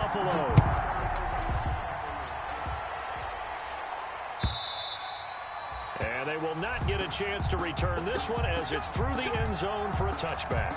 Buffalo. And they will not get a chance to return this one as it's through the end zone for a touchback.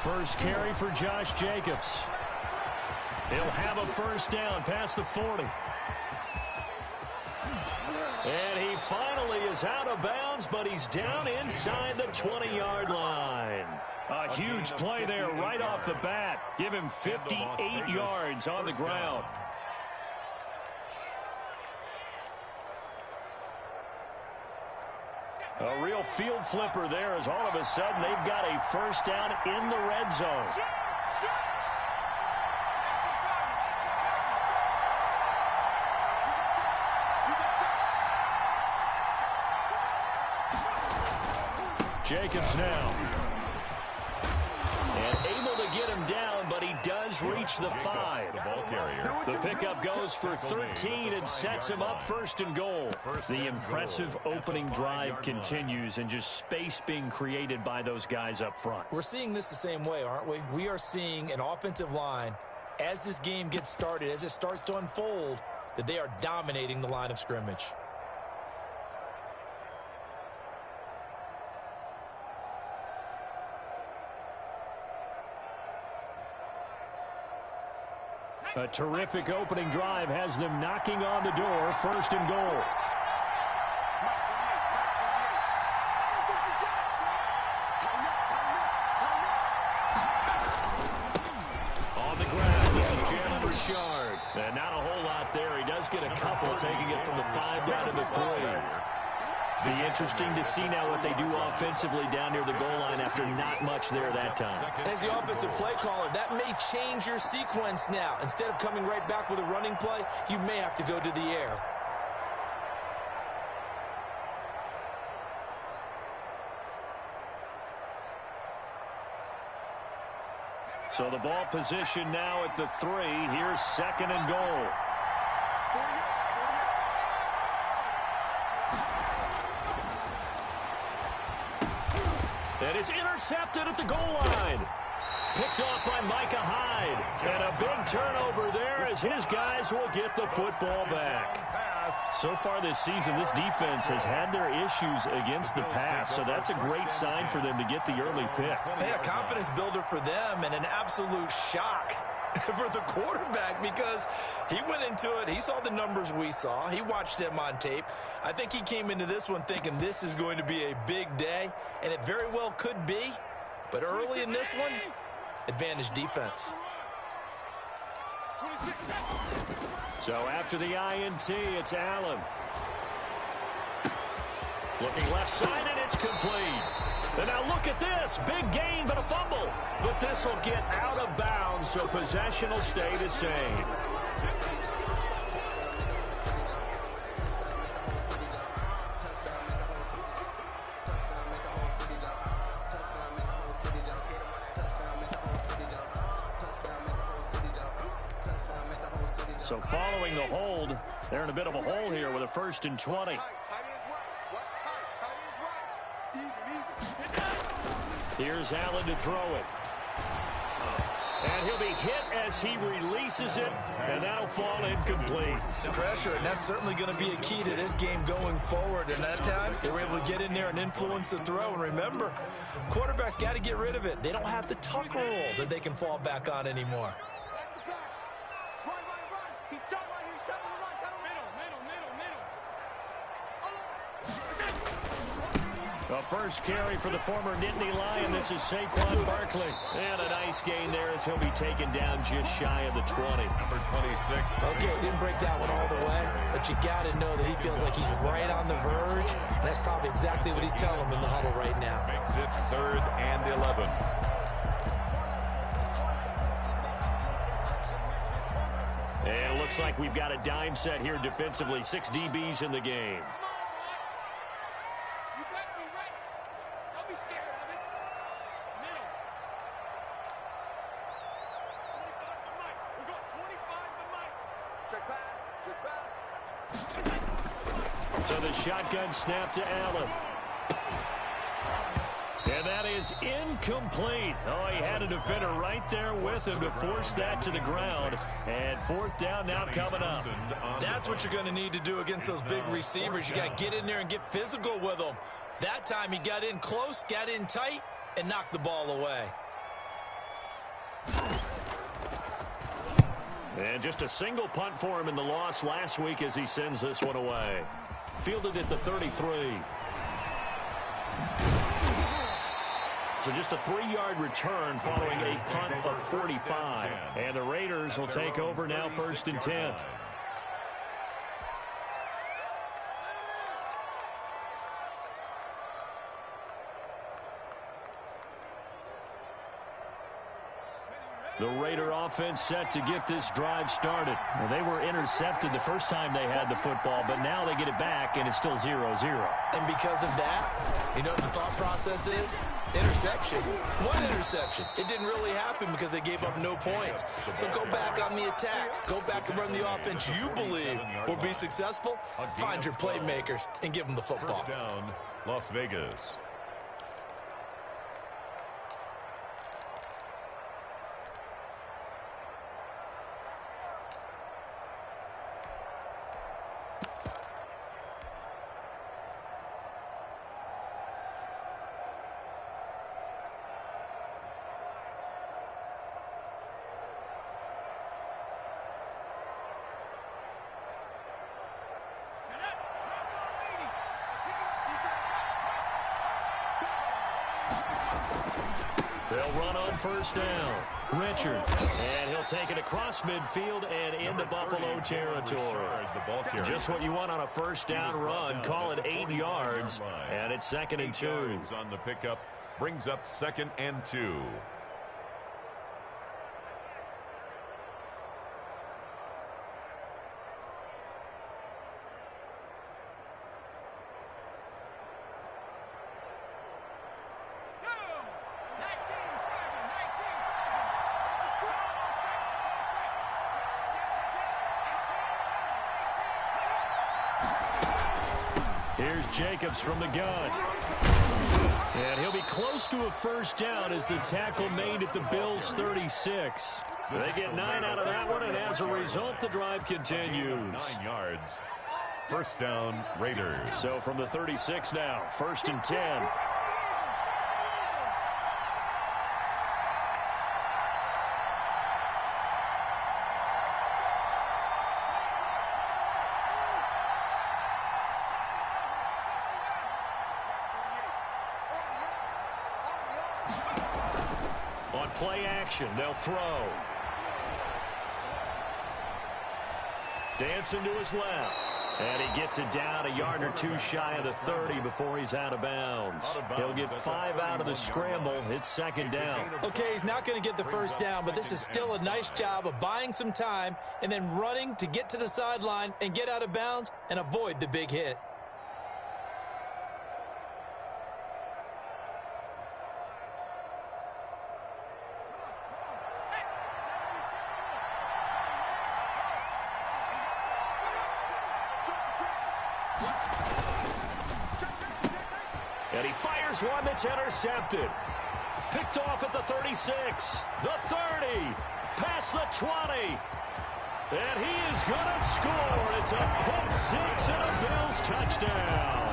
First carry for Josh Jacobs. He'll have a first down past the 40. And he finally is out of bounds, but he's down inside the 20-yard line. A huge play there right off the bat. Give him 58 yards on the ground. A real field flipper there as all of a sudden they've got a first down in the red zone. Jacobs now. And able to get him down, but he does reach the 5. The pickup goes for 13 and sets him up first and goal. The impressive opening drive continues and just space being created by those guys up front. We're seeing this the same way, aren't we? We are seeing an offensive line, as this game gets started, as it starts to unfold, that they are dominating the line of scrimmage. A terrific opening drive has them knocking on the door, first and goal. On the ground, this is Jalen Richard. And not a whole lot there. He does get a couple, taking it from the 5 down to the 3. Be interesting to see now what they do offensively down near the goal line after not much there that time. As the offensive play caller, that may change your sequence now. Instead of coming right back with a running play, you may have to go to the air. So the ball position now at the 3. Here's second and goal. And it's intercepted at the goal line. Picked off by Micah Hyde. And a big turnover there as his guys will get the football back. So far this season, this defense has had their issues against the pass, so that's a great sign for them to get the early pick. Hey, a confidence builder for them and an absolute shock for the quarterback because he went into it. He saw the numbers we saw. He watched them on tape. I think he came into this one thinking this is going to be a big day, and it very well could be. But early in this one, advantage defense. So after the INT, it's Allen. Looking left side, and it's complete. And now look at this. Big gain, but a fumble. But this will get out of bounds, so possession will stay the same. So following the hold, they're in a bit of a hole here with a 1st and 20. Here's Allen to throw it. And he'll be hit as he releases it, and that'll fall incomplete. Pressure, and that's certainly going to be a key to this game going forward. And that time, they were able to get in there and influence the throw. And remember, quarterbacks got to get rid of it. They don't have the tuck rule that they can fall back on anymore. A first carry for the former Nittany Lion. This is Saquon Barkley. And a nice gain there as he'll be taken down just shy of the 20. Number 26. Okay, didn't break that one all the way, but you got to know that he feels like he's right on the verge. And that's probably exactly what he's telling him in the huddle right now. Makes it 3rd and 11. And it looks like we've got a dime set here defensively. 6 DBs in the game. So the shotgun snap to Allen. And that is incomplete. Oh, he had a defender right there with him to force that to the ground. And 4th down now coming up. That's what you're going to need to do against those big receivers. You got to get in there and get physical with them. That time he got in close, got in tight, and knocked the ball away. And just a single punt for him in the loss last week as he sends this one away. Fielded at the 33. So just a 3-yard return following a punt of 45. And the Raiders will take over now 1st and 10. The Raider offense set to get this drive started. Well, they were intercepted the first time they had the football, but now they get it back, and it's still 0-0. And because of that, you know what the thought process is? Interception. One interception. It didn't really happen because they gave up no points. So go back on the attack. Go back and run the offense you believe will be successful. Find your playmakers and give them the football. First down, Las Vegas. They'll run on 1st down. Richard. And he'll take it across midfield and into Buffalo territory. Just what you want on a 1st down run. Call it 8 yards. And it's 2nd and 2. On the pickup brings up 2nd and 2. Here's Jacobs from the gun. And he'll be close to a 1st down as the tackle made at the Bills' 36. They get 9 out of that one, and as a result, the drive continues. 9 yards. 1st down, Raiders. So from the 36 now, 1st and 10. On play action, they'll throw. Dancing to his left. And he gets it down a yard or 2 shy of the 30 before he's out of bounds. He'll get 5 out of the scramble. It's 2nd down. Okay, he's not going to get the 1st down, but this is still a nice job of buying some time and then running to get to the sideline and get out of bounds and avoid the big hit. And he fires one that's intercepted. Picked off at the 36, the 30, past the 20. And he is going to score. It's a pick 6 and a Bills touchdown.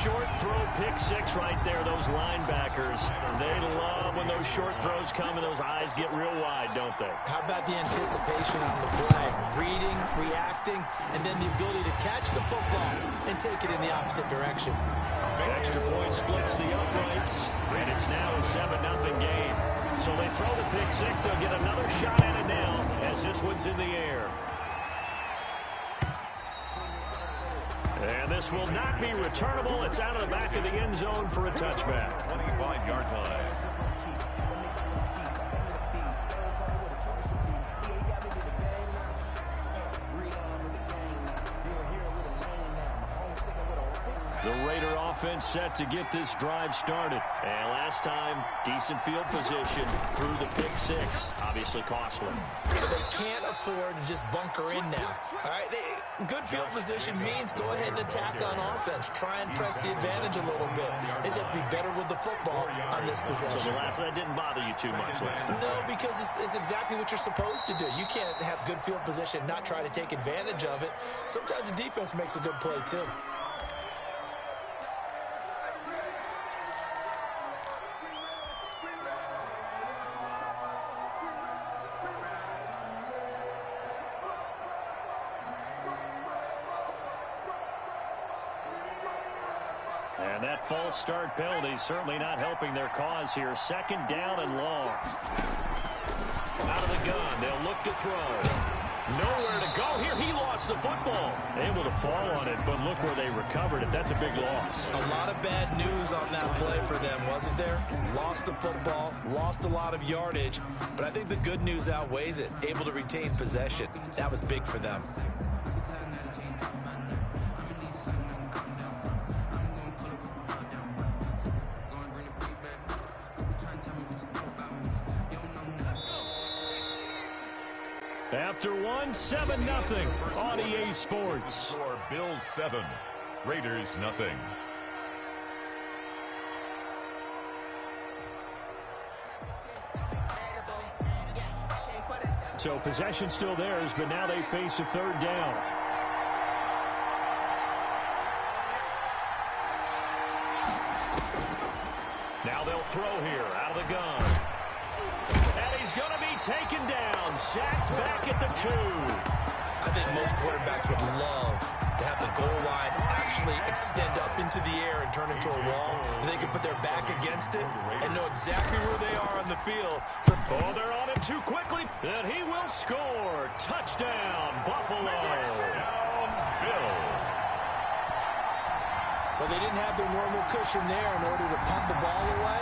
Short throw pick 6 right there, those linebackers. They love when those short throws come and those eyes get real wide, don't they? How about the anticipation on the play? Reading, reacting, and then the ability to catch the football and take it in the opposite direction. Extra point splits the uprights, and it's now a 7-0 game. So they throw the pick 6. They'll get another shot at it now as this one's in the air. And this will not be returnable. It's out of the back of the end zone for a touchback. 25-yard line. The Raider offense set to get this drive started. And last time, decent field position through the pick six. Obviously costly. But they can't afford to just bunker in now. All right, good field position means go ahead and attack on offense. Try and press the advantage a little bit. They just have to be better with the football on this possession. So the last one, that didn't bother you too much last time? No, because it's exactly what you're supposed to do. You can't have good field position, not try to take advantage of it. Sometimes the defense makes a good play, too. And that false start penalty certainly not helping their cause here. Second down and long. Out of the gun. They'll look to throw. Nowhere to go here. He lost the football. Able to fall on it, but look where they recovered it. That's a big loss. A lot of bad news on that play for them, wasn't there? Lost the football, lost a lot of yardage, but I think the good news outweighs it. Able to retain possession. That was big for them. After one, 7-0 on EA Sports. For Bills 7, Raiders nothing. So possession still theirs, but now they face a third down. Now they'll throw here out of the gun. And he's going to be taken down, sacked back at the 2. I think most quarterbacks would love to have the goal line actually extend up into the air and turn into a wall. They can put their back against it and know exactly where they are on the field. So, they're on him too quickly. And he will score. Touchdown, Buffalo. Touchdown, Bills. Well, they didn't have their normal cushion there in order to punt the ball away.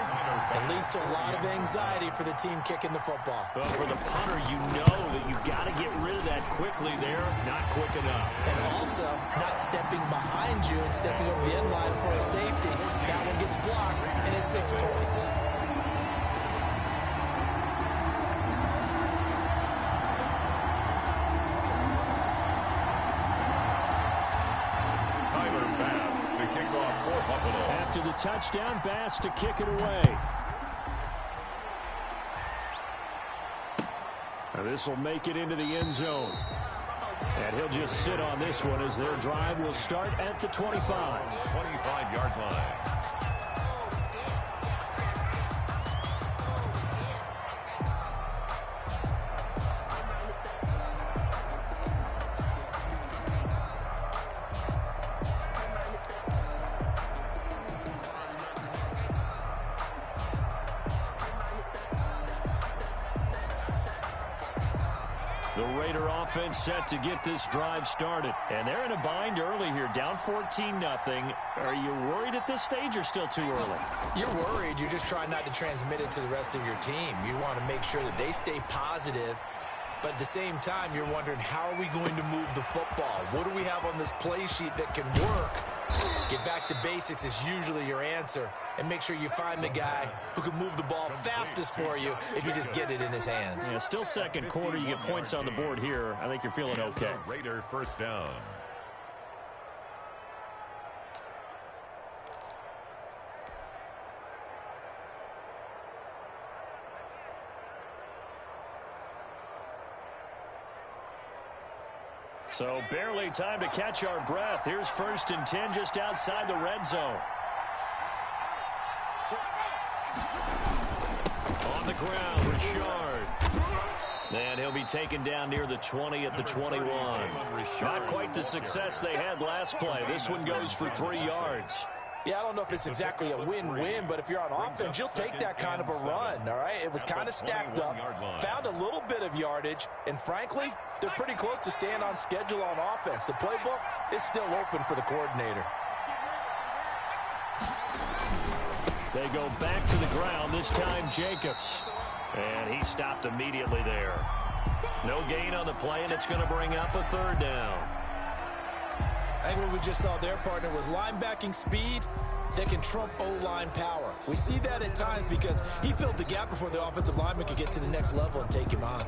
It leads to a lot of anxiety for the team kicking the football. Well, for the punter, you know that you've got to get rid of that quickly there. Not quick enough. And also, not stepping behind you and stepping over the end line for a safety. That one gets blocked, and it's 6 points. Tyler Bass to kick off for Buffalo. After the touchdown, Bass to kick it away. This will make it into the end zone. And he'll just sit on this one as their drive will start at the 25. 25-yard line. The Raider offense set to get this drive started. And they're in a bind early here, down 14-0. Are you worried at this stage or still too early? You're worried. You're just trying not to transmit it to the rest of your team. You want to make sure that they stay positive. But at the same time, you're wondering, how are we going to move the football? What do we have on this play sheet that can work? Get back to basics is usually your answer. And make sure you find the guy who can move the ball fastest for you if you just get it in his hands. Yeah, still second quarter. You get points on the board here. I think you're feeling okay. Raider first down. So barely time to catch our breath. Here's 1st and 10 just outside the red zone. On the ground, Richard. And he'll be taken down near the 20 at the 21. Not quite the success they had last play. This one goes for 3 yards. Yeah, I don't know if it's exactly a win-win, but if you're on offense, you'll take that kind of a run, all right? It was kind of stacked up, found a little bit of yardage, and frankly, they're pretty close to staying on schedule on offense. The playbook is still open for the coordinator. They go back to the ground, this time Jacobs. And he stopped immediately there. No gain on the play, and it's going to bring up a 3rd down. I think what we just saw their partner was linebacking speed that can trump O-line power. We see that at times because he filled the gap before the offensive lineman could get to the next level and take him on.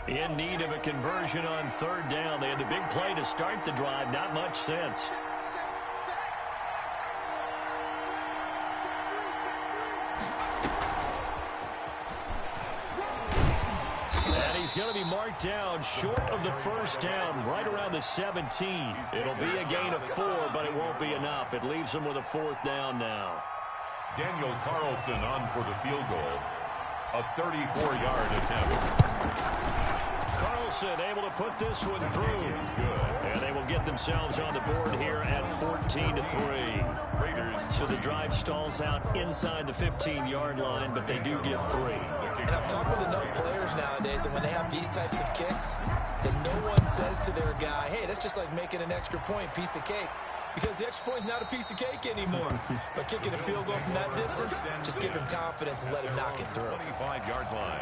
In need of a conversion on third down. They had the big play to start the drive. Not much sense. And he's going to be marked down short of the first down, right around the 17. It'll be a gain of 4, but it won't be enough. It leaves him with a fourth down now. Daniel Carlson on for the field goal. A 34-yard attempt. Carlson able to put this one through. And they will get themselves on the board here at 14-3. Raiders. So the drive stalls out inside the 15-yard line, but they do get 3. And I've talked with enough players nowadays, and when they have these types of kicks, that no one says to their guy, hey, that's just like making an extra point, piece of cake. Because the extra point is not a piece of cake anymore. But kicking a field goal from that distance, just give him confidence and let him knock it through. 25-yard line.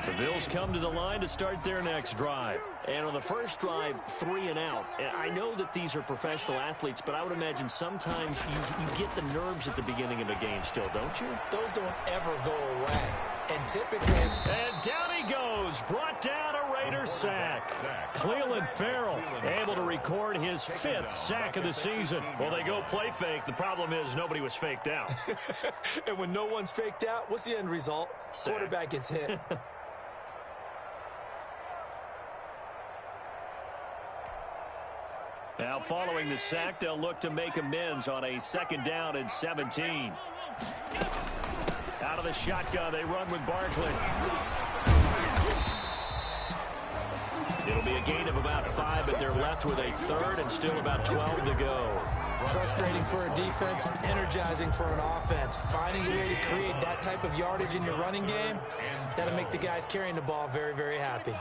The Bills come to the line to start their next drive. And on the first drive, 3 and out. And I know that these are professional athletes, but I would imagine sometimes you get the nerves at the beginning of a game still, don't you? Those don't ever go away. And typically... And down he goes. Brought down a Raider sack. Clelin Ferrell able to record his 5th sack of the season. Well, they go play fake. The problem is nobody was faked out. And when no one's faked out, what's the end result? Sack. Quarterback gets hit. Now, following the sack, they'll look to make amends on a 2nd down and 17. Out of the shotgun, they run with Barkley. It'll be a gain of about 5, but they're left with a 3rd and still about 12 to go. Frustrating for a defense, energizing for an offense. Finding a way to create that type of yardage in your running game, that'll make the guys carrying the ball very, very happy.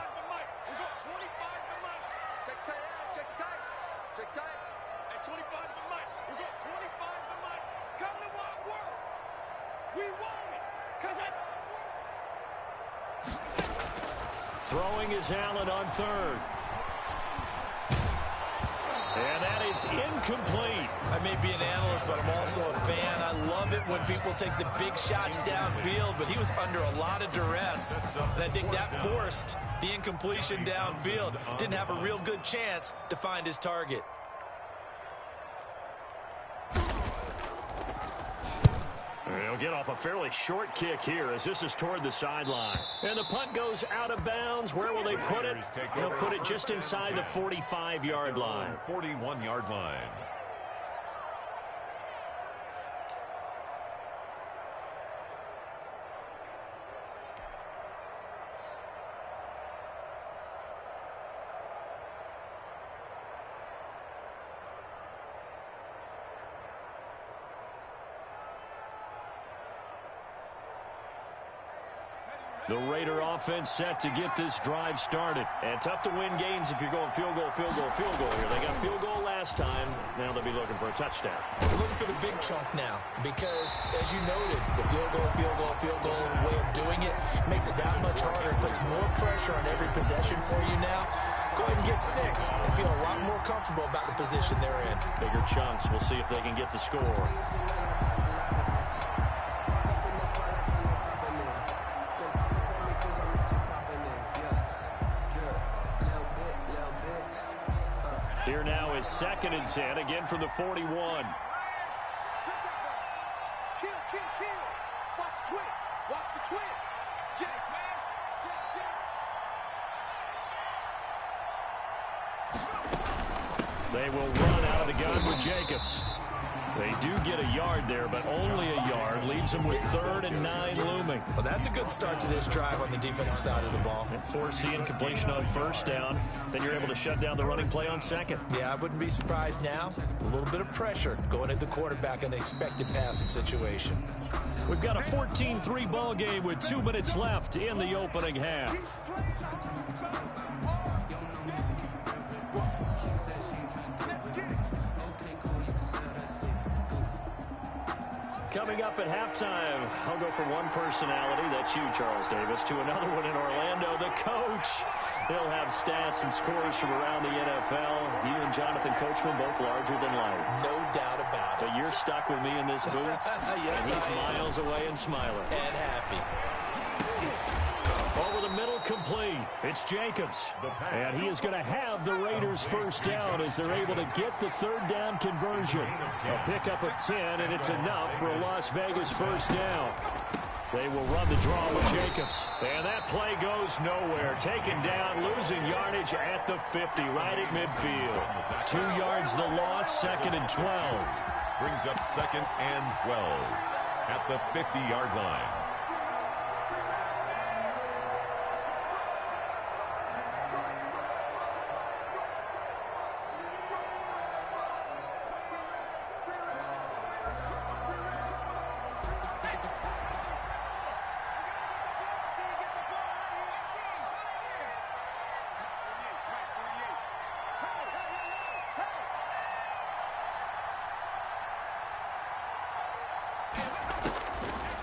Throwing is Allen on 3rd. And that is incomplete. I may be an analyst, but I'm also a fan. I love it when people take the big shots downfield, but he was under a lot of duress. And I think that forced the incompletion downfield. Didn't have a real good chance to find his target. He'll get off a fairly short kick here as this is toward the sideline. And the punt goes out of bounds. Where will they put it? They'll put it just inside the 45-yard line. 41-yard line. The Raider offense set to get this drive started. And tough to win games if you're going field goal, field goal, field goal here. They got field goal last time. Now they'll be looking for a touchdown. We're looking for the big chunk now because, as you noted, the field goal way of doing it makes it that much harder. Puts more pressure on every possession for you now. Go ahead and get 6 and feel a lot more comfortable about the position they're in. Bigger chunks. We'll see if they can get the score. Here now is 2nd and 10, again from the 41. Kill. Watch the twitch. Watch the twitch. Jack smash. Jack. They will run out of the gun with Jacobs. They do get a yard there, but only a yard. Leaves them with 3rd and 9 looming. Well, that's a good start to this drive on the defensive side of the ball. Forcing completion on 1st down. Then you're able to shut down the running play on 2nd. Yeah, I wouldn't be surprised now. A little bit of pressure going at the quarterback in the expected passing situation. We've got a 14-3 ball game with 2 minutes left in the opening half. Coming up at halftime, I'll go from one personality, that's you, Charles Davis, to another one in Orlando, the coach. He'll have stats and scores from around the NFL. You and Jonathan Coachman both larger than life. No doubt about it. But you're stuck with me in this booth, yes, and he's miles away and smiling. And happy. Over the middle, complete. It's Jacobs. And he is going to have the Raiders 1st down as they're able to get the 3rd down conversion. A pickup of 10, and it's enough for a Las Vegas 1st down. They will run the draw with Jacobs. And that play goes nowhere. Taken down, losing yardage at the 50, right at midfield. 2 yards the loss, 2nd and 12. Brings up 2nd and 12 at the 50-yard line.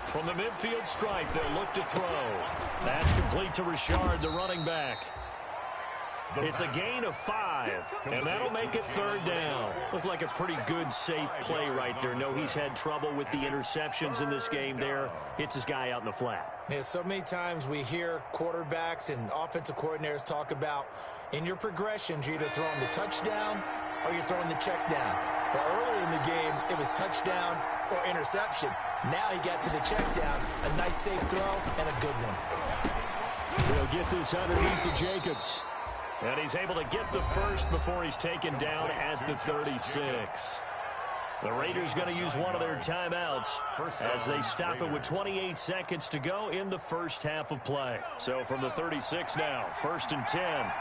From the midfield stripe, they'll look to throw. That's complete to Richard, the running back. It's a gain of 5, and that'll make it 3rd down. Looked like a pretty good, safe play right there. No, he's had trouble with the interceptions in this game there. Hits his guy out in the flat. Yeah, so many times we hear quarterbacks and offensive coordinators talk about in your progressions, you're either throwing the touchdown or you're throwing the check down. But earlier in the game, it was touchdown or interception. Now he got to the check down, a nice safe throw, and a good one. He'll get this underneath to Jacobs. And he's able to get the 1st before he's taken down at the 36. The Raiders going to use one of their timeouts as they stop it with 28 seconds to go in the 1st half of play. So from the 36 now, 1st and 10.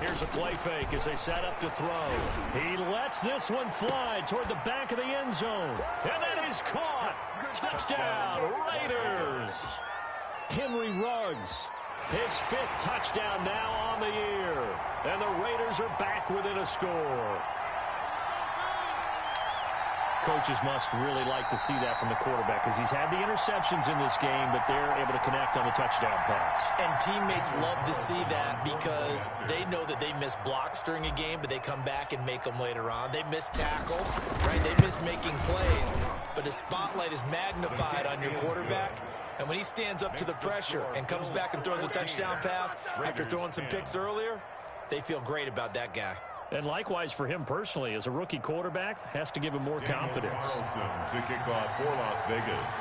Here's a play fake as they set up to throw. He lets this one fly toward the back of the end zone. And that is caught. Touchdown, Raiders. Henry Ruggs, his 5th touchdown now on the year. And the Raiders are back within a score. Coaches must really like to see that from the quarterback because he's had the interceptions in this game, but they're able to connect on the touchdown pass. And teammates love to see that because they know that they miss blocks during a game, but they come back and make them later on. They miss tackles, right? They miss making plays, but the spotlight is magnified on your quarterback. And when he stands up to the pressure and comes back and throws a touchdown pass after throwing some picks earlier, they feel great about that guy. And likewise for him personally, as a rookie quarterback, has to give him more confidence. Carlson to kick off for Las Vegas.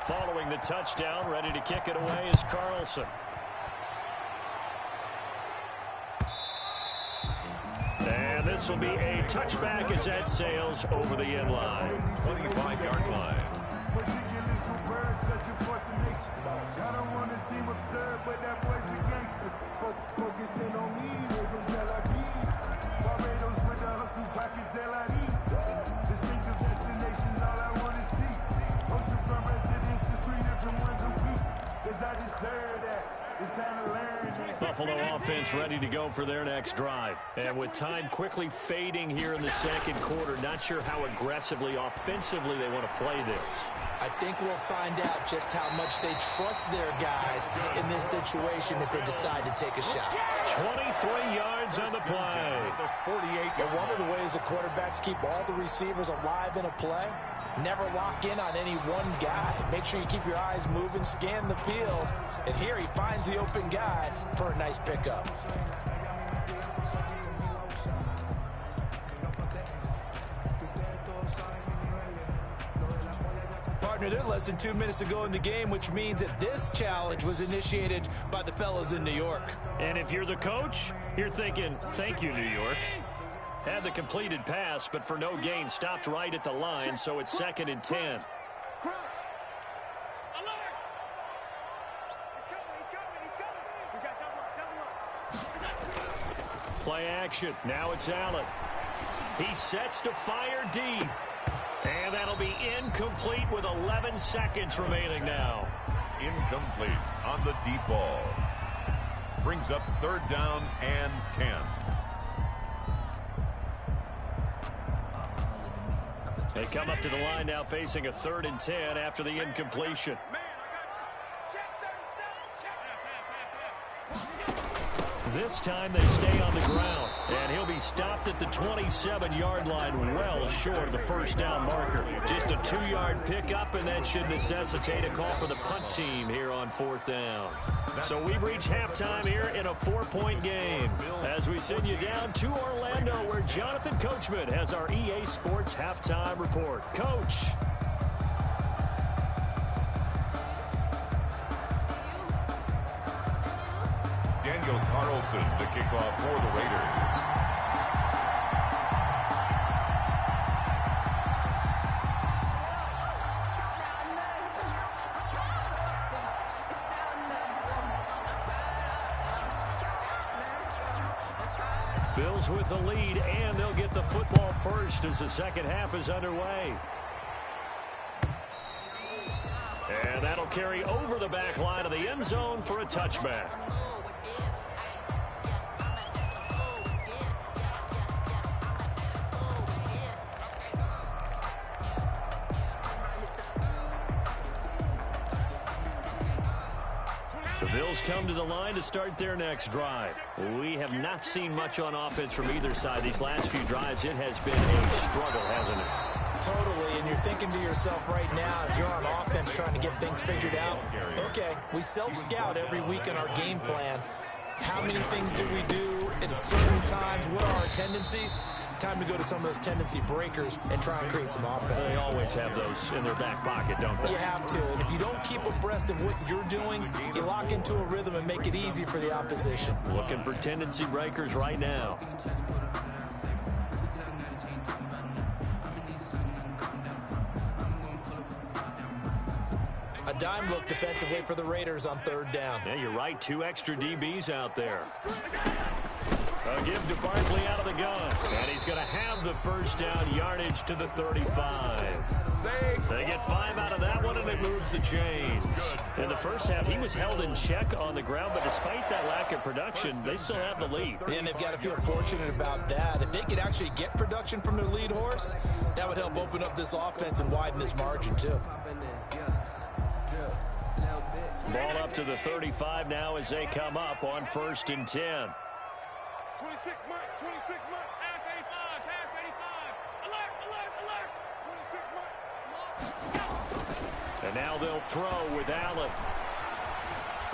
Following the touchdown, ready to kick it away is Carlson. And this will be a touchback as that sails over the end line. 25-yard line. I don't want to seem absurd, but that boy's a gangster. Focusing on me, we're from Tel Aviv. Barbados with the hustle, pockets LIDs. Distinctive destinations, all I want to see. Oceanfront residences, 3 different ones a week. Cause I deserve that. It's time to learn that. Buffalo offense ready to go for their next drive. And with time quickly fading here in the 2nd quarter, not sure how aggressively, offensively they want to play this. I think we'll find out just how much they trust their guys in this situation if they decide to take a shot. 23 yards on the play. But one of the ways the quarterbacks keep all the receivers alive in a play, never lock in on any one guy. Make sure you keep your eyes moving, scan the field, And here he finds the open guy for a nice pickup. Partner, they're less than 2 minutes to go in the game, which means that this challenge was initiated by the fellas in New York. And if you're the coach, you're thinking, thank you, New York. Had the completed pass, but for no gain, stopped right at the line, so it's 2nd and 10. Play action. Now it's Allen. He sets to fire deep. And that'll be incomplete with 11 seconds remaining now. Incomplete on the deep ball. Brings up 3rd down and 10. They come up to the line now facing a 3rd and 10 after the incompletion. This time they stay on the ground, and he'll be stopped at the 27-yard line, well short of the 1st down marker. Just a 2-yard pickup, and that should necessitate a call for the punt team here on 4th down. So we've reached halftime here in a 4-point game as we send you down to Orlando, where Jonathan Coachman has our EA Sports halftime report. Coach. Daniel Carlson to kick off for the Raiders. Bills with the lead, and they'll get the football first as the second half is underway. And that'll carry over the back line of the end zone for a touchback. Bills come to the line to start their next drive. We have not seen much on offense from either side. These last few drives, it has been a struggle, hasn't it? Totally, and you're thinking to yourself right now, if you're on offense trying to get things figured out, okay, we self-scout every week in our game plan. How many things do we do at certain times? What are our tendencies? Time to go to some of those tendency breakers and try and create some offense. They always have those in their back pocket, don't they? You have to, and if you don't keep abreast of what you're doing, you lock into a rhythm and make it easy for the opposition. Looking for tendency breakers right now. A dime look defensively for the Raiders on 3rd down. Yeah, you're right. 2 extra DBs out there. A give to Barkley out of the gun. And he's going to have the 1st down yardage to the 35. They get 5 out of that one, and it moves the chains. In the first half, he was held in check on the ground, but despite that lack of production, they still have the lead. And they've got to feel fortunate about that. If they could actually get production from their lead horse, that would help open up this offense and widen this margin, too. Ball up to the 35 now as they come up on 1st and 10. 26 Mike, 26 Mike. Half 85, half 85. Alert, 26 Mike. And now they'll throw with Allen.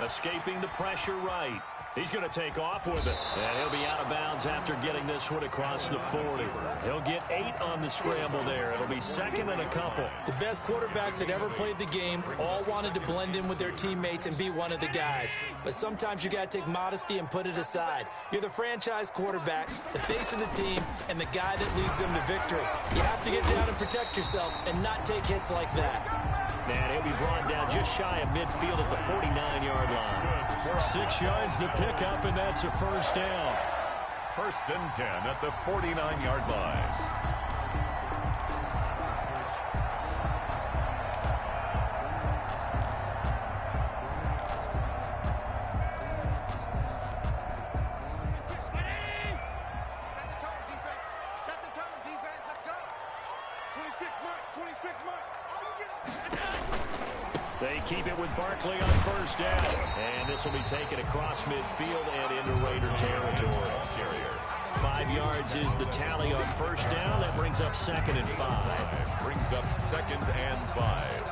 Escaping the pressure right. He's going to take off with it. And he'll be out of bounds after getting this one across the 40. He'll get 8 on the scramble there. It'll be 2nd and a couple. The best quarterbacks that ever played the game all wanted to blend in with their teammates and be one of the guys. But sometimes you got to take modesty and put it aside. You're the franchise quarterback, the face of the team, and the guy that leads them to victory. You have to get down and protect yourself and not take hits like that. And he'll be brought down just shy of midfield at the 49-yard line. 6 yards the pickup, and that's a 1st down. 1st and 10 at the 49-yard line. Set the tone, defense. Let's go. 26 Mike, 26 Mike. They keep it with Barkley on 1st down. And this will be taken across midfield and into Raider territory. 5 yards is the tally on 1st down. That brings up 2nd and 5. Brings up 2nd and 5.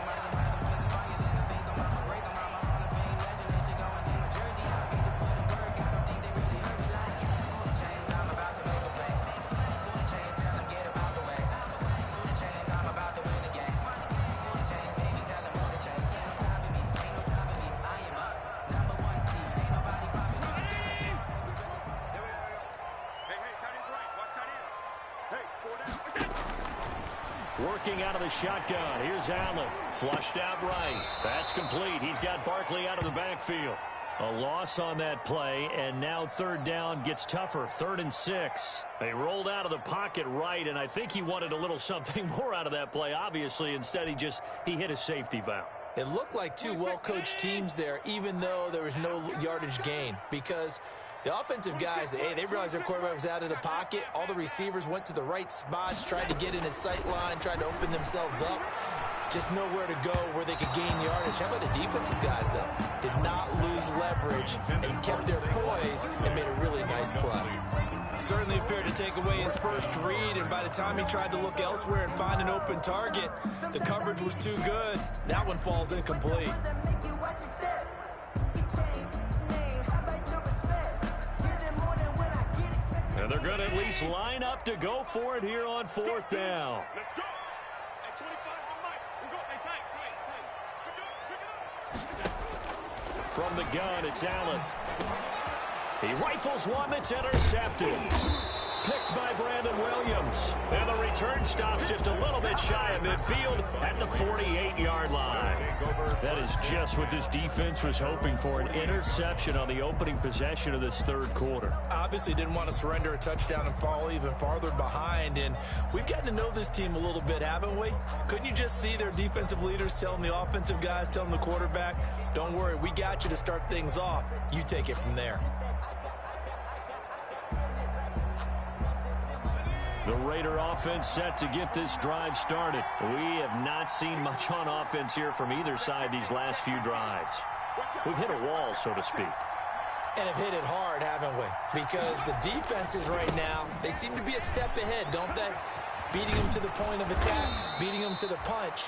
Working out of the shotgun. Here's Allen. Flushed out right. That's complete. He's got Barkley out of the backfield. A loss on that play, and now third down gets tougher. 3rd and 6. They rolled out of the pocket right, and I think he wanted a little something more out of that play, obviously. Instead, he hit a safety valve. It looked like two well-coached teams there, even though there was no yardage gain, because the offensive guys, hey, they realized their quarterback was out of the pocket. All the receivers went to the right spots, tried to get in his sight line, tried to open themselves up. Just nowhere to go where they could gain yardage. How about the defensive guys, though? Did not lose leverage and kept their poise and made a really nice play. Certainly appeared to take away his first read, and by the time he tried to look elsewhere and find an open target, the coverage was too good. That one falls incomplete. And they're going to at least line up to go for it here on 4th down. Let's go. At 25 on Mike. We go. Hey, tight. Pick it up. From the gun, it's Allen. He rifles one that's intercepted. Picked by Brandon Williams. And the return stops just a little bit shy of midfield at the 48-yard line. That is just what this defense was hoping for, an interception on the opening possession of this 3rd quarter. Obviously didn't want to surrender a touchdown and fall even farther behind, and we've gotten to know this team a little bit, haven't we? Couldn't you just see their defensive leaders telling the offensive guys, telling the quarterback, don't worry, we got you to start things off. You take it from there. The Raider offense set to get this drive started. We have not seen much on offense here from either side these last few drives. We've hit a wall, so to speak. And have hit it hard, haven't we? Because the defenses right now, they seem to be a step ahead, don't they? Beating them to the point of attack, beating them to the punch.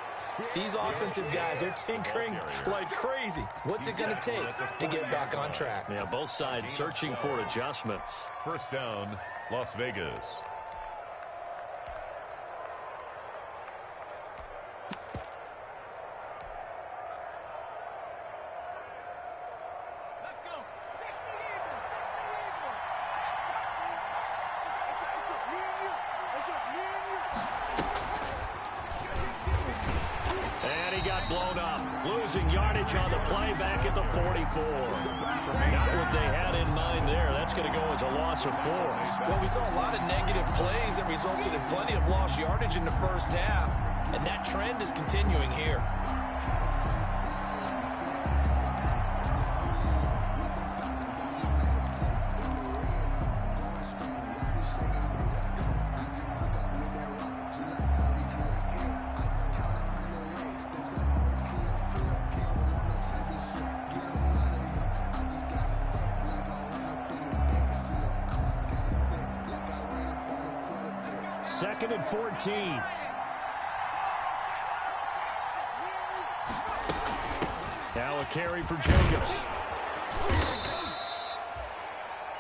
These offensive guys, they're tinkering like crazy. What's it going to take to get back on track? Yeah, both sides searching for adjustments. 1st down, Las Vegas. Yardage on the play back at the 44. Not what they had in mind there. That's going to go as a loss of 4. Well, we saw a lot of negative plays that resulted in plenty of lost yardage in the first half, and that trend is continuing here. Second and 14. Now a carry for Jacobs.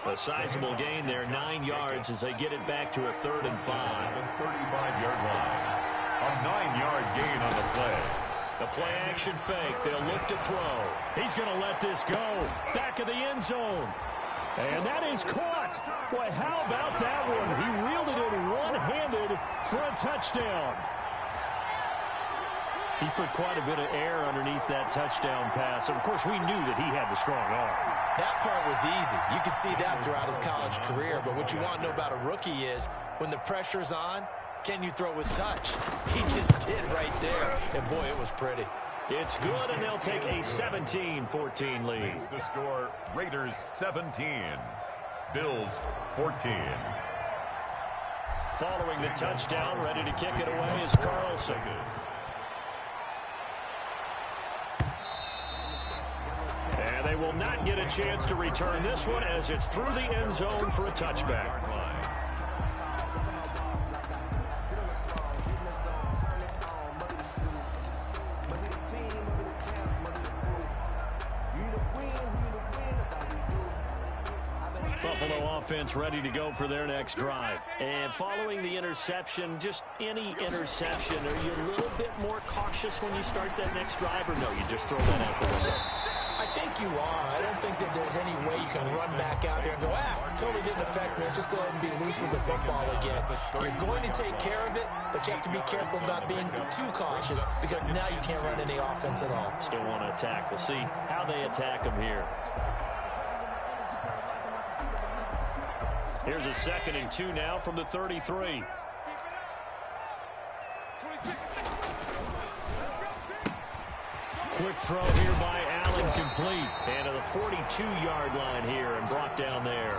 A sizable gain there, 9 yards as they get it back to a 3rd and 5. The 35-yard line. A 9-yard gain on the play. The play action fake. They'll look to throw. He's going to let this go. Back of the end zone. And that is caught. Boy, how about that one? He reeled it in one-handed for a touchdown. He put quite a bit of air underneath that touchdown pass. And, of course, we knew that he had the strong arm. That part was easy. You could see that throughout his college career. But what you want to know about a rookie is when the pressure's on, can you throw with touch? He just did right there. And, boy, it was pretty. It's good, and they'll take a 17-14 lead. The score, Raiders 17, Bills 14. Following the touchdown, ready to kick it away is Carlson. And they will not get a chance to return this one as it's through the end zone for a touchback. Buffalo offense ready to go for their next drive. And following the interception, just any interception, are you a little bit more cautious when you start that next drive, or no, you just throw that out the window? I think you are. I don't think that there's any way you can run back out there and go, totally didn't affect me. Let's just go ahead and be loose with the football again. You're going to take care of it, but you have to be careful about being too cautious because now you can't run any offense at all. Still want to attack. We'll see how they attack him here. Here's a 2nd and 2 now from the 33. Quick throw here by Allen, complete. And to the 42-yard line here and brought down there.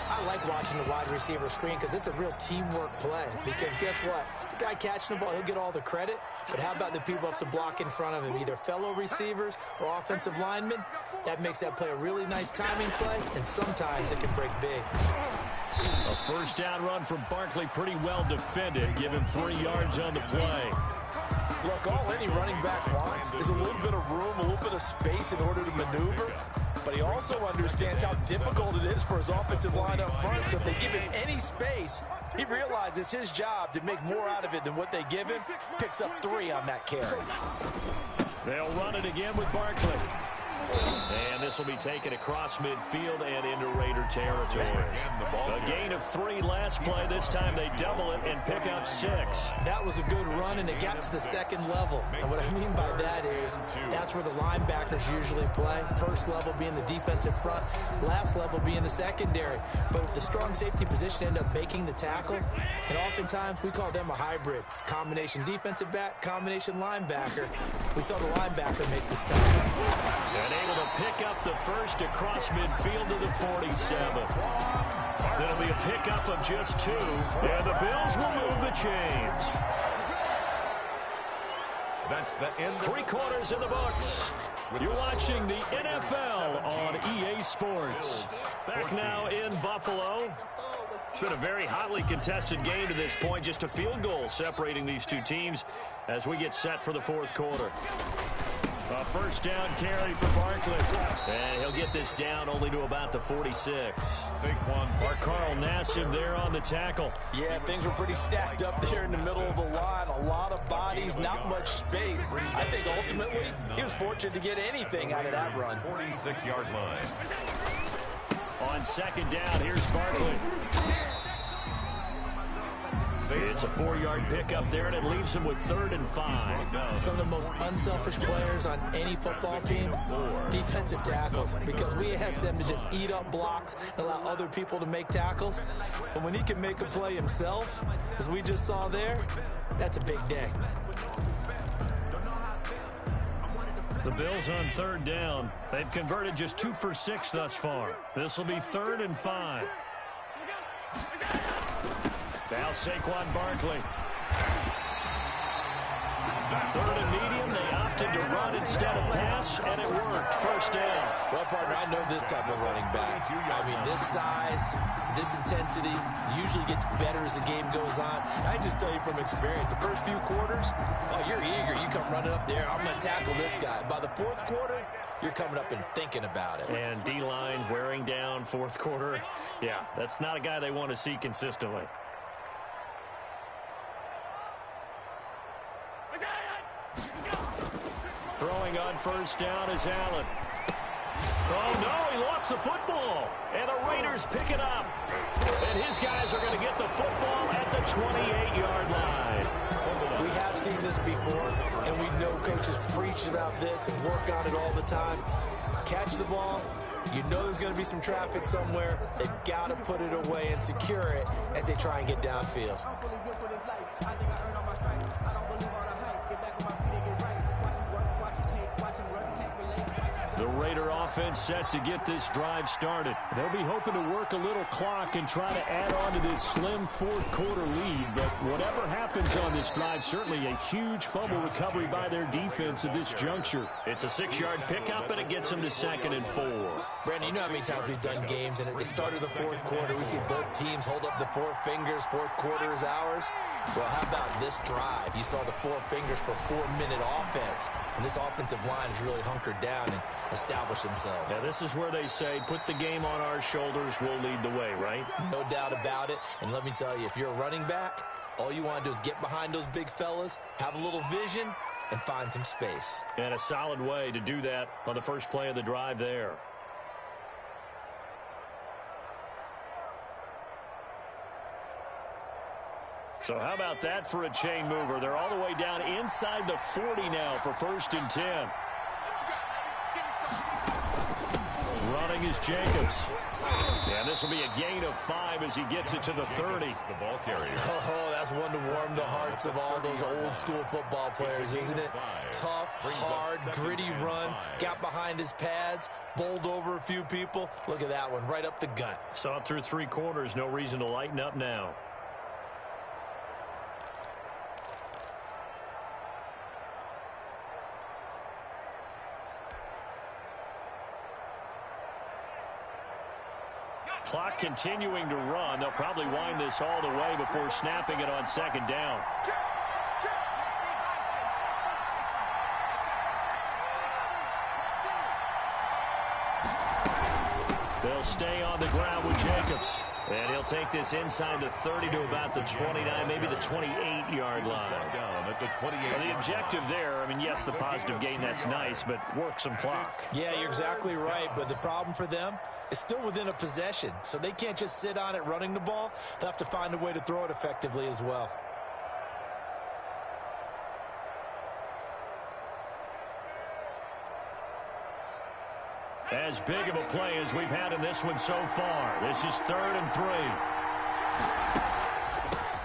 I like watching the wide receiver screen because it's a real teamwork play. Because guess what? The guy catching the ball, he'll get all the credit. But how about the people up to block in front of him, either fellow receivers or offensive linemen? That makes that play a really nice timing play, and sometimes it can break big. A first down run from Barkley, pretty well defended. Give him 3 yards on the play. Look, all any running back wants is a little bit of room, a little bit of space in order to maneuver. But he also understands how difficult it is for his offensive line up front. So if they give him any space, he realizes his job to make more out of it than what they give him. Picks up 3 on that carry. They'll run it again with Barkley. And this will be taken across midfield and into Raider territory. A gain of 3 last play. This time they double it and pick up 6. That was a good run, and it got to the 2nd level. And what I mean by that is that's where the linebackers usually play. First level being the defensive front, last level being the secondary. But the strong safety position end up making the tackle, and oftentimes we call them a hybrid. Combination defensive back, combination linebacker. We saw the linebacker make the stop. And able to pick up the first across midfield to the 47. That'll be a pickup of just 2, and the Bills will move the chains. That's the end. 3 quarters in the books. You're watching the NFL on EA Sports. Back now in Buffalo. It's been a very hotly contested game to this point. Just a field goal separating these 2 teams as we get set for the 4th quarter. A first down carry for Barkley. And he'll get this down only to about the 46. Carl Nassib there on the tackle. Yeah, things were pretty stacked up there in the middle of the line. A lot of bodies, not much space. I think ultimately he was fortunate to get anything out of that run. 46-yard line. On 2nd down, here's Barkley. It's a 4-yard pickup there, and it leaves him with 3rd and 5. Some of the most unselfish players on any football team, defensive tackles, because we ask them to just eat up blocks and allow other people to make tackles. But when he can make a play himself, as we just saw there, that's a big day. The Bills on 3rd down. They've converted just 2 for 6 thus far. This will be 3rd and 5. Now Saquon Barkley. 3rd and medium. They opted to run instead of pass, and it worked. First down. Well, partner, I know this type of running back. I mean, this size, this intensity usually gets better as the game goes on. I just tell you from experience, the first few quarters, oh, you're eager. You come running up there. I'm going to tackle this guy. By the 4th quarter, you're coming up and thinking about it. And D-line wearing down 4th quarter. Yeah, that's not a guy they want to see consistently. Throwing on first down is Allen. Oh, no, he lost the football. And the Raiders pick it up. And his guys are going to get the football at the 28-yard line. We have seen this before, and we know coaches preach about this and work on it all the time. Catch the ball. You know there's going to be some traffic somewhere. They've got to put it away and secure it as they try and get downfield. The Raider offense set to get this drive started. They'll be hoping to work a little clock and try to add on to this slim 4th quarter lead. But whatever happens on this drive, certainly a huge fumble recovery by their defense at this juncture. It's a 6-yard pickup, and it gets them to 2nd and 4. Brandon, you know how many times we've done games, and at the start of the 4th quarter, we see both teams hold up the 4 fingers, 4th quarter is ours. Well, how about this drive? You saw the 4 fingers for 4-minute offense, and this offensive line is really hunkered down and established themselves. Now, this is where they say, put the game on our shoulders, we'll lead the way, right? No doubt about it, and let me tell you, if you're a running back, all you want to do is get behind those big fellas, have a little vision, and find some space. And a solid way to do that on the first play of the drive there. So how about that for a chain mover? They're all the way down inside the 40 now for 1st and 10. Running is Jacobs. And this will be a gain of 5 as he gets it to the 30. The ball carrier. Oh, that's one to warm the hearts of all those old school football players, isn't it? Tough, hard, gritty run, got behind his pads, bowled over a few people. Look at that one, right up the gut. Saw it through 3 quarters, no reason to lighten up now. Clock continuing to run. They'll probably wind this all the way before snapping it on 2nd down. They'll stay on the ground with Jacobs. And he'll take this inside the 30 to about the 29, maybe the 28-yard line. Down at the 28. Well, the objective there, I mean, yes, the positive gain, that's nice, but work some clock. Yeah, you're exactly right, but the problem for them is still within a possession, so they can't just sit on it running the ball. They'll have to find a way to throw it effectively as well. As big of a play as we've had in this one so far. This is 3rd and 3.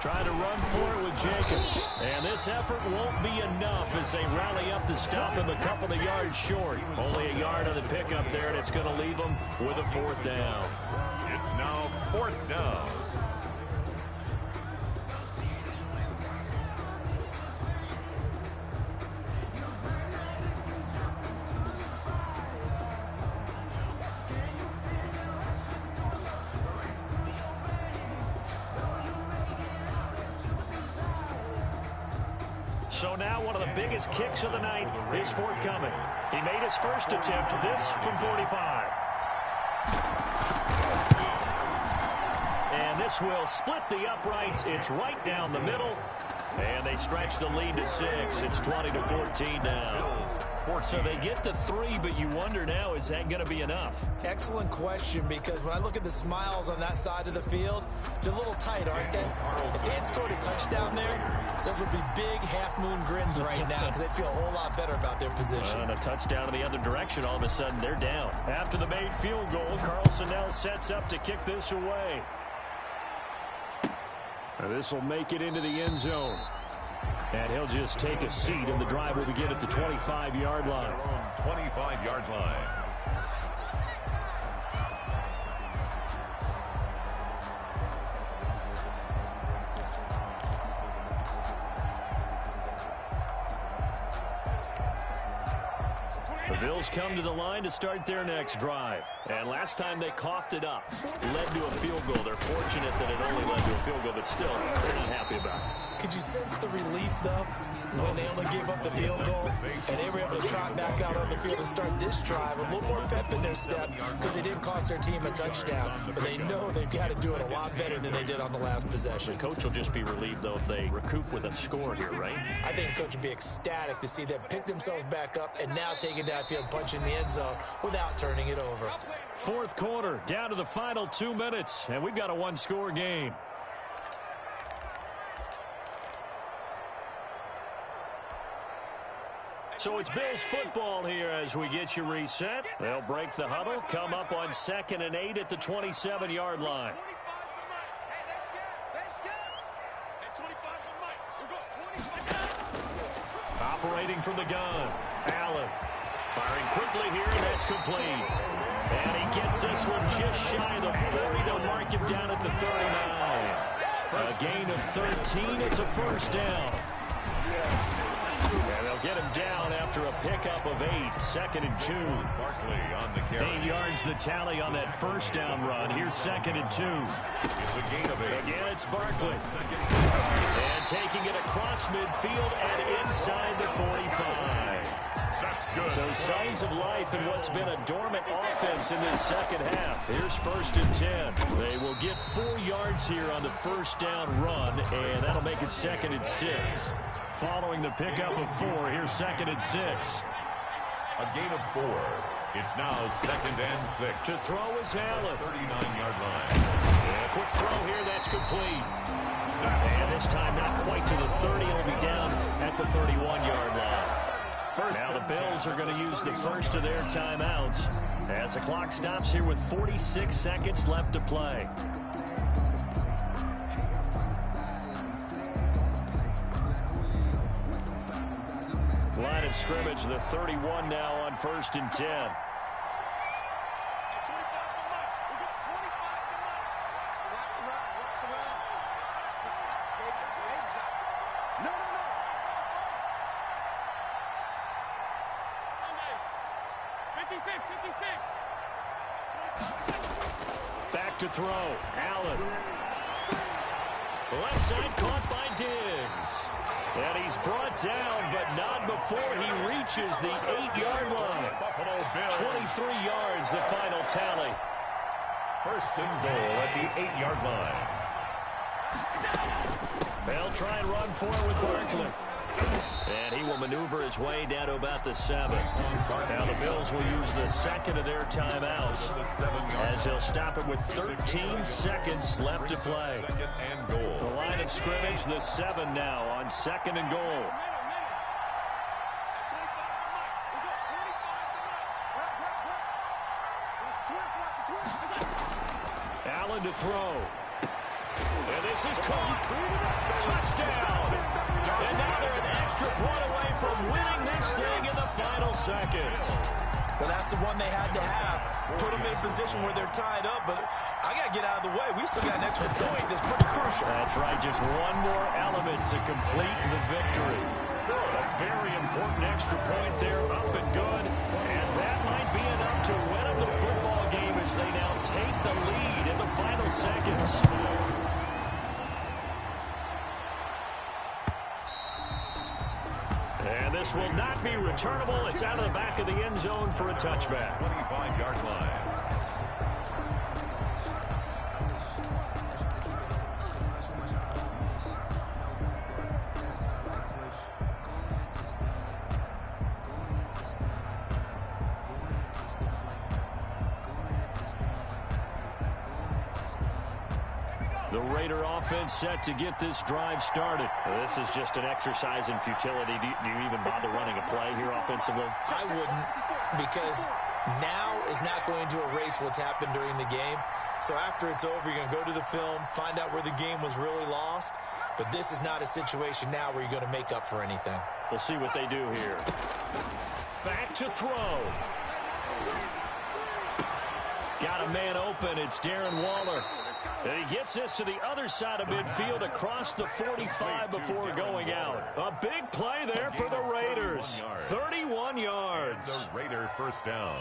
Trying to run for it with Jacobs. And this effort won't be enough as they rally up to stop him a couple of yards short. Only a yard on the pickup there, and it's going to leave them with a 4th down. It's now 4th down. So now one of the biggest kicks of the night is forthcoming. He made his first attempt, this from 45. And this will split the uprights. It's right down the middle. And they stretch the lead to 6. It's 20-14 now. So they get the 3, but you wonder now, is that going to be enough? Excellent question, because when I look at the smiles on that side of the field, they're a little tight, aren't they? If they had scored a touchdown there, those would be big half-moon grins right now because they'd feel a whole lot better about their position. And a touchdown in the other direction, all of a sudden they're down. After the made field goal, Carlson now sets up to kick this away. This will make it into the end zone. And he'll just take a seat, and the drive will begin at the 25-yard line. 25-yard line. The Bills come to the line to start their next drive. And last time they coughed it up, led to a field goal. They're fortunate that it only led to a field goal, but still, they're not happy about it. Could you sense the relief, though, when they only gave up the field goal and they were able to trot back out on the field and start this drive with a little more pep in their step because they didn't cost their team a touchdown, but they know they've got to do it a lot better than they did on the last possession. The coach will just be relieved, though, if they recoup with a score here, right? I think the coach would be ecstatic to see them pick themselves back up and now take it downfield, punch in the end zone without turning it over. 4th quarter, down to the final 2 minutes, and we've got a 1-score game. So it's Bills football here as we get you reset. They'll break the huddle, come up on 2nd and 8 at the 27-yard line. Operating from the gun, Allen. Firing quickly here, and that's complete. And he gets this one just shy of the 40. They'll mark him down at the 39. A gain of 13. It's a 1st down. And they'll get him down after a pickup of 8. 2nd and 2. Barkley on the carry. 8 yards the tally on that 1st down run. Here's 2nd and 2. It's a gain of 8. Again, it's Barkley. And taking it across midfield and inside the 45. That's good. So signs of life in what's been a dormant offense in this second half. Here's 1st and 10. They will get 4 yards here on the first down run, and that'll make it 2nd and 6. Following the pickup of 4, here's 2nd and 6. A gain of 4. It's now 2nd and 6. To throw is Allen. 39-yard line. And a quick throw here, that's complete. And this time not quite to the 30. It'll be down at the 31-yard line. Now the Bills are going to use the first of their timeouts as the clock stops here with 46 seconds left to play. Line of scrimmage, the 31 now on 1st and 10. Back to throw. Allen. Left side caught by Diggs. And he's brought down, but not before he reaches the 8-yard line. 23 yards, the final tally. 1st and goal at the 8-yard line. They'll try and run forward with Barkley. And he will maneuver his way down to about the 7. Now the Bills will use the second of their timeouts as they'll stop it with 13 seconds left to play. 2nd and goal. The line of scrimmage, the 7 now on 2nd and goal. Allen to throw. And this is caught. Touchdown. And now they're an extra point away from winning this thing in the final seconds. Well, that's the one they had to have. Put them in a position where they're tied up, but I got to get out of the way. We still got an extra point that's pretty crucial. That's right, just one more element to complete the victory. A very important extra point there, up and good. And that might be enough to win them the football game as they now take the lead in the final seconds. And this will not be returnable. It's out of the back of the end zone for a touchback. 25-yard line. The Raider offense set to get this drive started. This is just an exercise in futility. Do you even bother running a play here offensively? I wouldn't, because now is not going to erase what's happened during the game. So after it's over, you're going to go to the film, find out where the game was really lost. But this is not a situation now where you're going to make up for anything. We'll see what they do here. Back to throw. Got a man open. It's Darren Waller. And he gets this to the other side of midfield across the 45 before going out. A big play there for the Raiders. 31 yards. The Raider first down.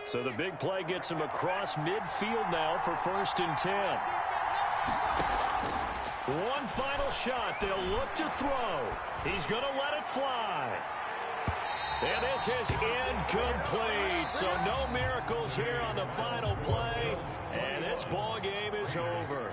So the big play gets him across midfield now for 1st and 10. One final shot. They'll look to throw. He's going to let it fly. And this is incomplete. So no miracles here on the final play. And this ball game is over.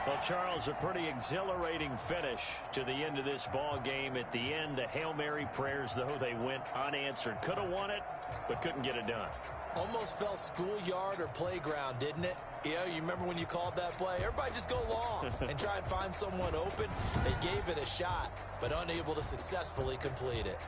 Well, Charles, a pretty exhilarating finish to the end of this ball game. At the end, the Hail Mary prayers, though, they went unanswered. Could have won it, but couldn't get it done. Almost felt schoolyard or playground, didn't it? Yeah, you remember when you called that play? Everybody just go long and try and find someone open. They gave it a shot, but unable to successfully complete it.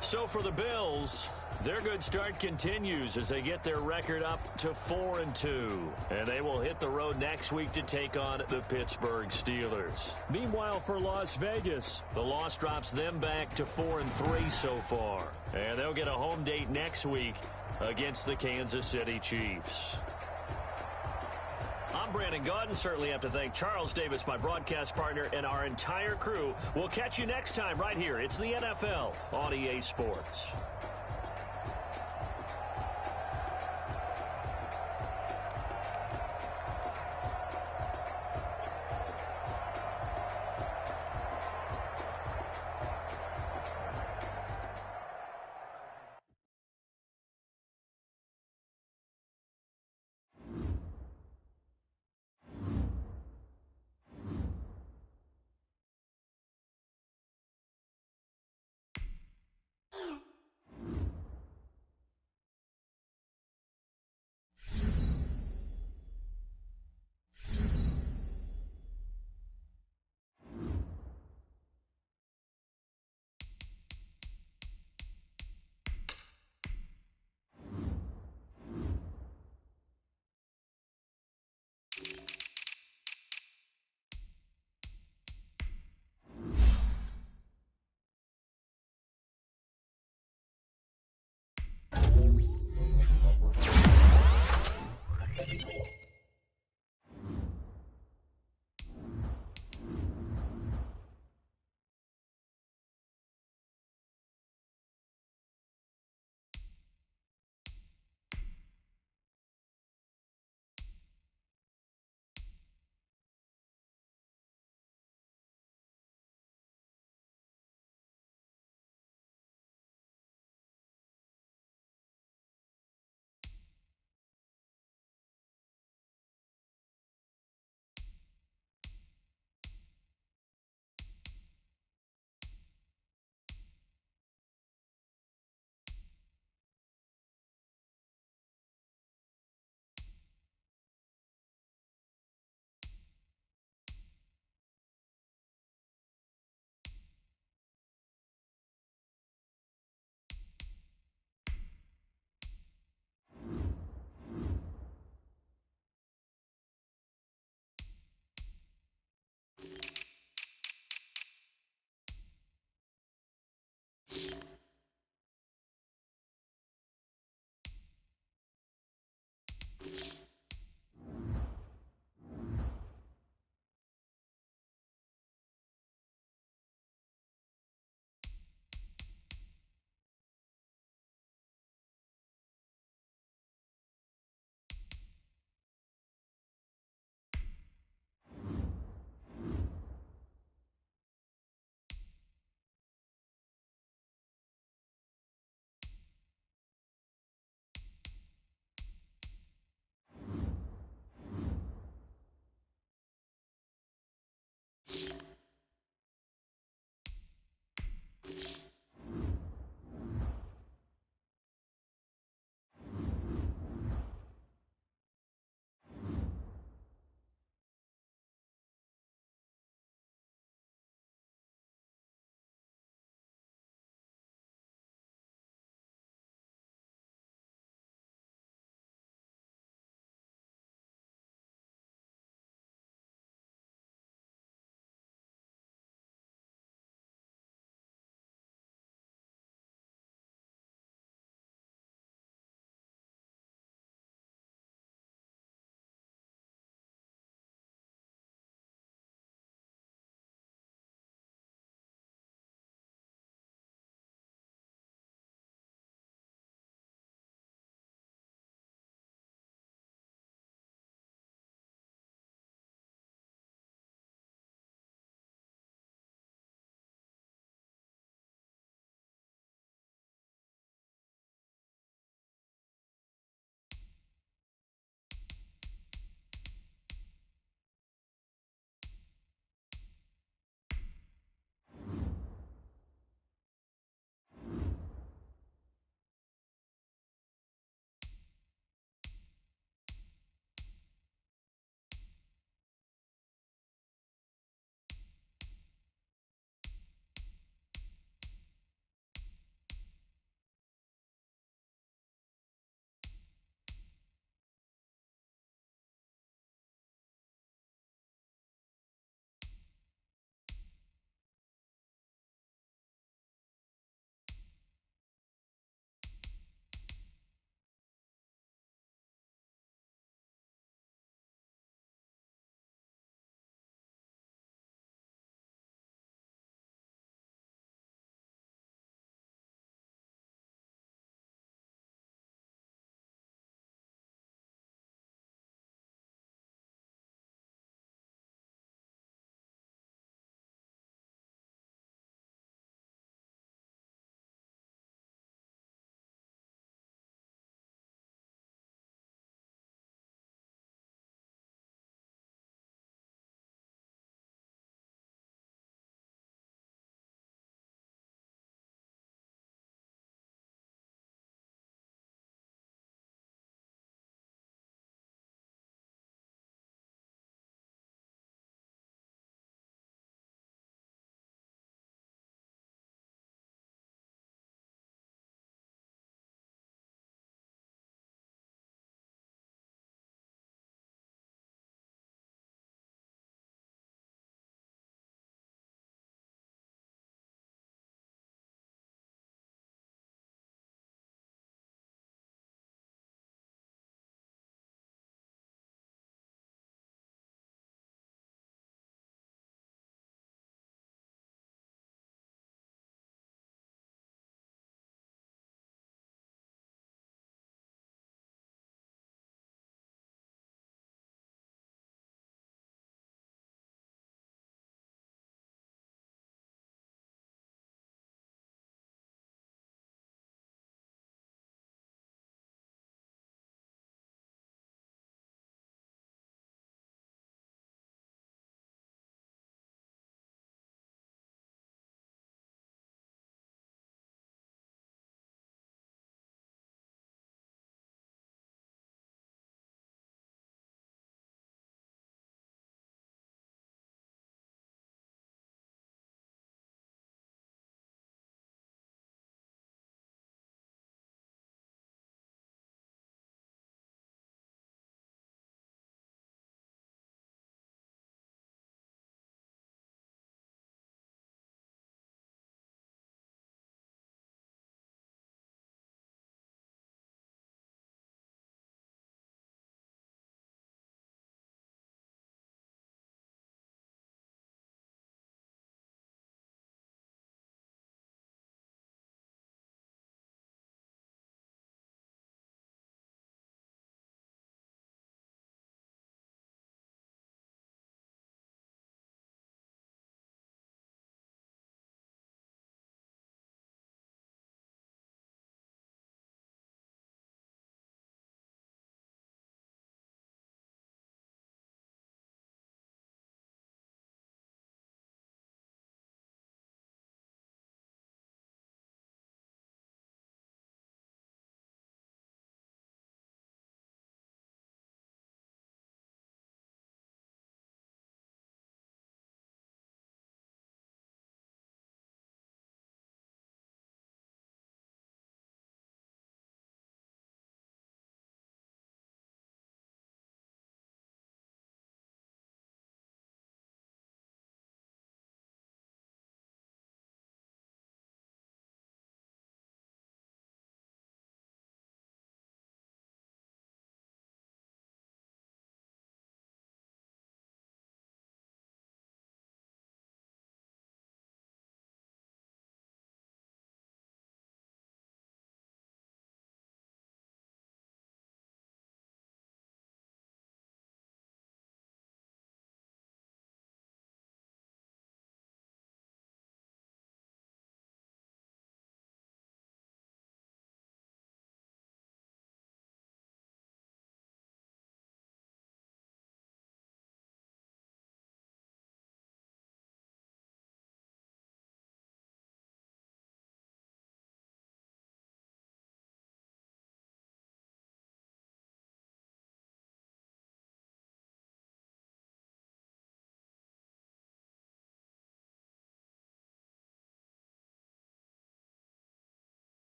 So for the Bills, Their good start continues as they get their record up to 4-2. And they will hit the road next week to take on the Pittsburgh Steelers. Meanwhile, for Las Vegas, the loss drops them back to 4-3 so far. And they'll get a home date next week against the Kansas City Chiefs. I'm Brandon Gaudin. Certainly have to thank Charles Davis, my broadcast partner, and our entire crew. We'll catch you next time right here. It's the NFL on EA Sports.